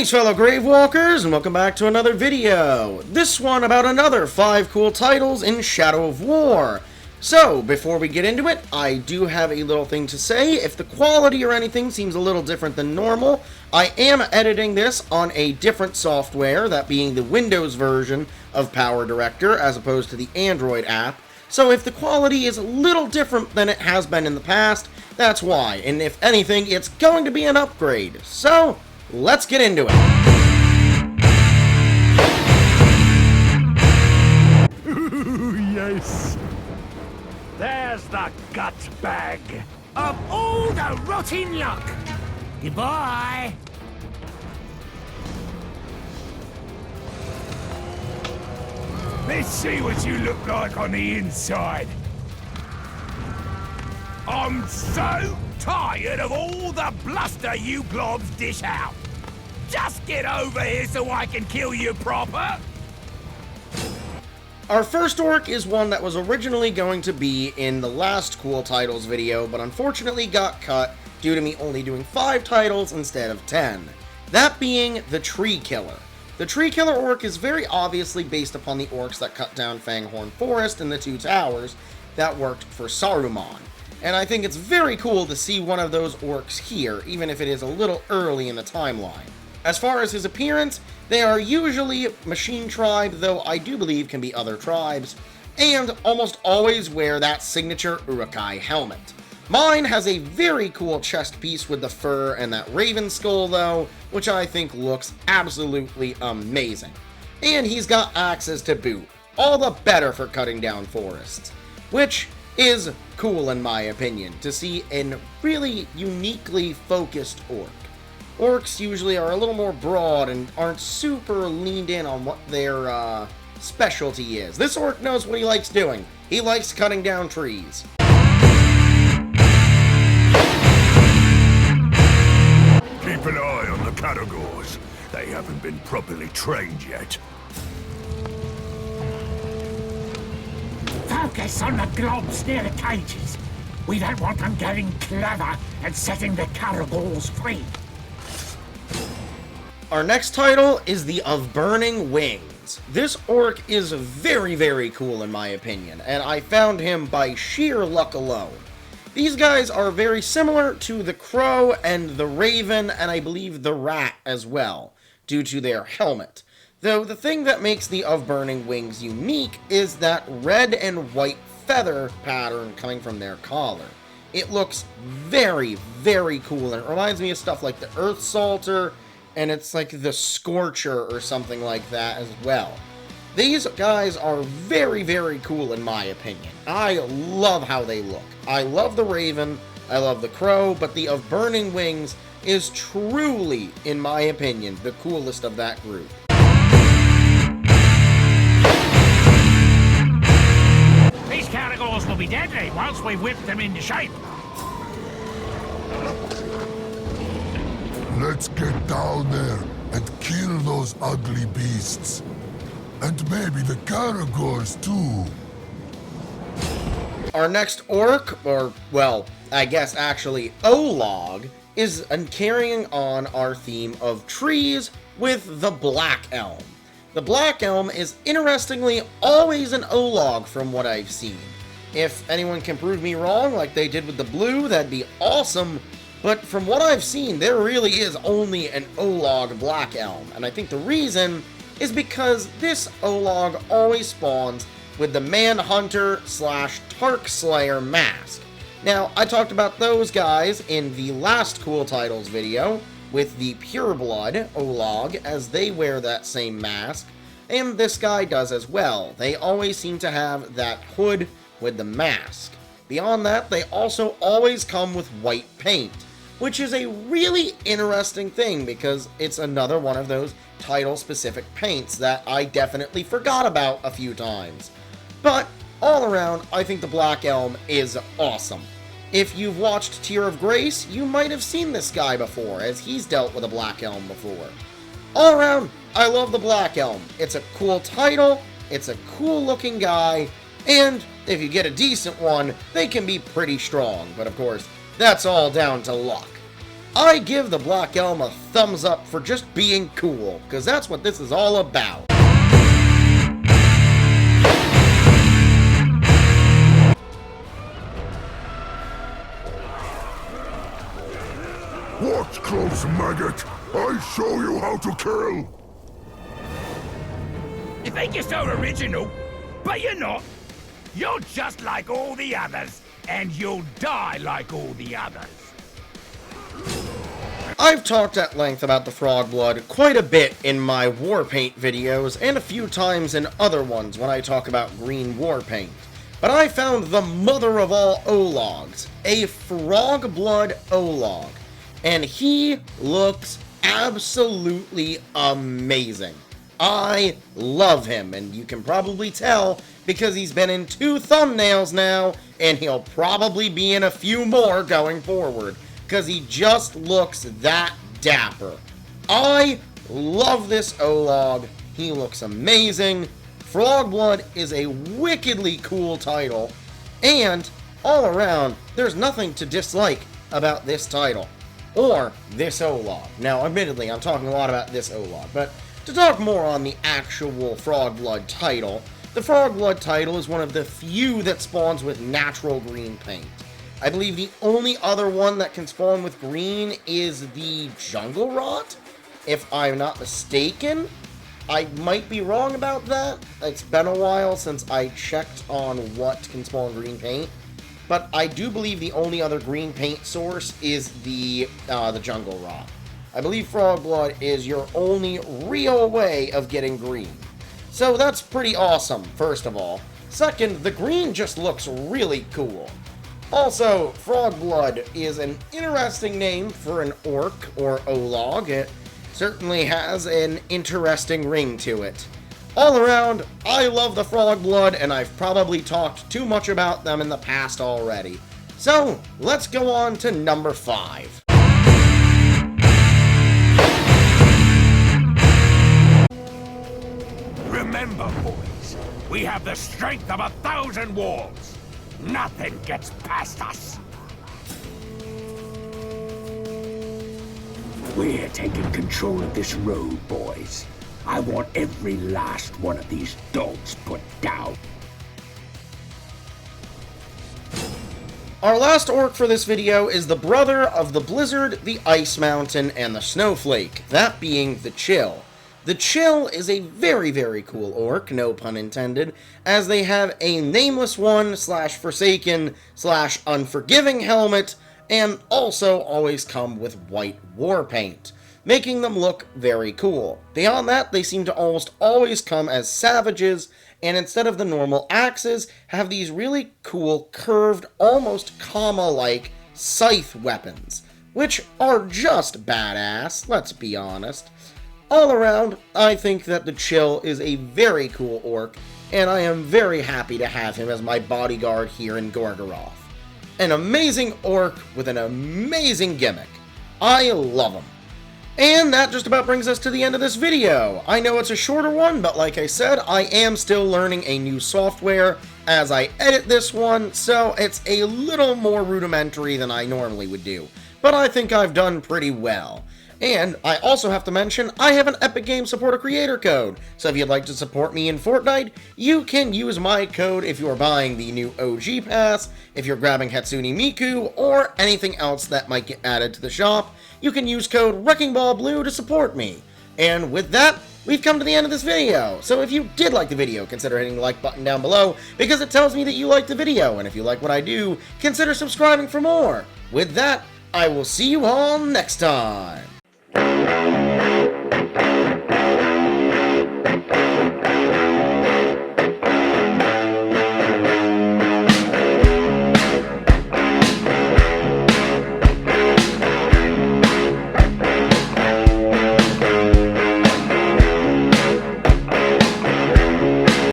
Greetings, fellow Gravewalkers, and welcome back to another video. This one about another 5 cool titles in Shadow of War. So, before we get into it, I do have a little thing to say. If the quality or anything seems a little different than normal, I am editing this on a different software, that being the Windows version of Power Director, as opposed to the Android app. So if the quality is a little different than it has been in the past, that's why. And if anything, it's going to be an upgrade. So, let's get into it. Yes. There's the gut bag of all the rotting yuck. Goodbye. Let's see what you look like on the inside. I'm so tired of all the bluster you globs dish out. Just get over here so I can kill you proper. Our first orc is one that was originally going to be in the last Cool Titles video, but unfortunately got cut due to me only doing 5 titles instead of 10. That being the Tree Killer. The Tree Killer orc is very obviously based upon the orcs that cut down Fanghorn Forest and the Two Towers that worked for Saruman. And I think it's very cool to see one of those orcs here, even if it is a little early in the timeline. As far as his appearance, they are usually Machine Tribe, though I do believe can be other tribes, and almost always wear that signature Urukai helmet. Mine has a very cool chest piece with the fur and that raven skull, though, which I think looks absolutely amazing. And he's got axes to boot, all the better for cutting down forests, which is cool in my opinion, to see a really uniquely focused orc. Orcs usually are a little more broad and aren't super leaned in on what their specialty is. This orc knows what he likes doing. He likes cutting down trees. Keep an eye on the Caragors. They haven't been properly trained yet. Focus on the globs near the cages. We don't want them getting clever and setting the Caragors free. Our next title is the Of Burning Wings. This orc is very, very cool in my opinion, and I found him by sheer luck alone. These guys are very similar to the Crow and the Raven, and I believe the Rat as well, due to their helmet. Though the thing that makes the Of Burning Wings unique is that red and white feather pattern coming from their collar. It looks very, very cool, and it reminds me of stuff like the Earth Salter, and it's like the Scorcher or something like that as well. These guys are very, very cool in my opinion. I love how they look. I love the Raven, I love the Crow, but the Of Burning Wings is truly, in my opinion, the coolest of that group. These Caragors will be deadly once we whip them into shape. Let's get down there and kill those ugly beasts. And maybe the Caragors too. Our next orc, or, well, I guess actually Olog, is carrying on our theme of trees with the Black Elm. The Black Elm is interestingly always an Olog from what I've seen. If anyone can prove me wrong like they did with the blue, that'd be awesome. But from what I've seen, there really is only an Olog Black Elm. And I think the reason is because this Olog always spawns with the Manhunter / Tark Slayer mask. Now, I talked about those guys in the last Cool Titles video with the Pureblood Olog, as they wear that same mask, and this guy does as well. They always seem to have that hood with the mask. Beyond that, they also always come with white paint, which is a really interesting thing because it's another one of those title-specific paints that I definitely forgot about a few times. But, all around, I think the Black Elm is awesome. If you've watched Tear of Grace, you might have seen this guy before, as he's dealt with a Black Elm before. All around, I love the Black Elm. It's a cool title, it's a cool-looking guy, and if you get a decent one, they can be pretty strong, but of course, that's all down to luck. I give the Black Elm a thumbs up for just being cool, because that's what this is all about. Watch close, maggot! I show you how to kill! You think you're so original, but you're not. You're just like all the others, and you'll die like all the others. I've talked at length about the Frogblood quite a bit in my Warpaint videos, and a few times in other ones when I talk about green Warpaint. But I found the mother of all Ologs, a Frogblood Olog, and he looks absolutely amazing. I love him, and you can probably tell because he's been in 2 thumbnails now, and he'll probably be in a few more going forward, because he just looks that dapper. I love this Olog. He looks amazing. Frogblood is a wickedly cool title, and all around, there's nothing to dislike about this title, or this Olog. Now, admittedly, I'm talking a lot about this Olog, but to talk more on the actual Frogblood title, the Frogblood title is one of the few that spawns with natural green paint. I believe the only other one that can spawn with green is the Jungle Rot, if I'm not mistaken. I might be wrong about that. It's been a while since I checked on what can spawn green paint. But I do believe the only other green paint source is the Jungle Rot. I believe Frogblood is your only real way of getting green. So that's pretty awesome, first of all. Second, the green just looks really cool. Also, Frogblood is an interesting name for an orc or Olog. It certainly has an interesting ring to it. All around, I love the Frogblood, and I've probably talked too much about them in the past already. So, let's go on to number 5. Remember, boys, we have the strength of 1,000 walls. Nothing gets past us. We're taking control of this road, boys. I want every last one of these dogs put down. Our last orc for this video is the brother of the Blizzard, the Ice Mountain, and the Snowflake, that being the Chill. The Chill is a very, very cool orc, no pun intended, as they have a Nameless One / Forsaken / Unforgiving helmet, and also always come with white war paint, making them look very cool. Beyond that, they seem to almost always come as savages, and instead of the normal axes, have these really cool, curved, almost Kama-like scythe weapons, which are just badass, let's be honest. All around, I think that the Chill is a very cool orc, and I am very happy to have him as my bodyguard here in Gorgoroth. An amazing orc with an amazing gimmick. I love him. And that just about brings us to the end of this video. I know it's a shorter one, but like I said, I am still learning a new software as I edit this one, so it's a little more rudimentary than I normally would do. But I think I've done pretty well. And I also have to mention, I have an Epic Games Supporter Creator Code, so if you'd like to support me in Fortnite, you can use my code if you're buying the new OG Pass, if you're grabbing Hatsune Miku, or anything else that might get added to the shop. You can use code WreckingBallBlue to support me. And with that, we've come to the end of this video, so if you did like the video, consider hitting the like button down below, because it tells me that you liked the video, and if you like what I do, consider subscribing for more. With that, I will see you all next time.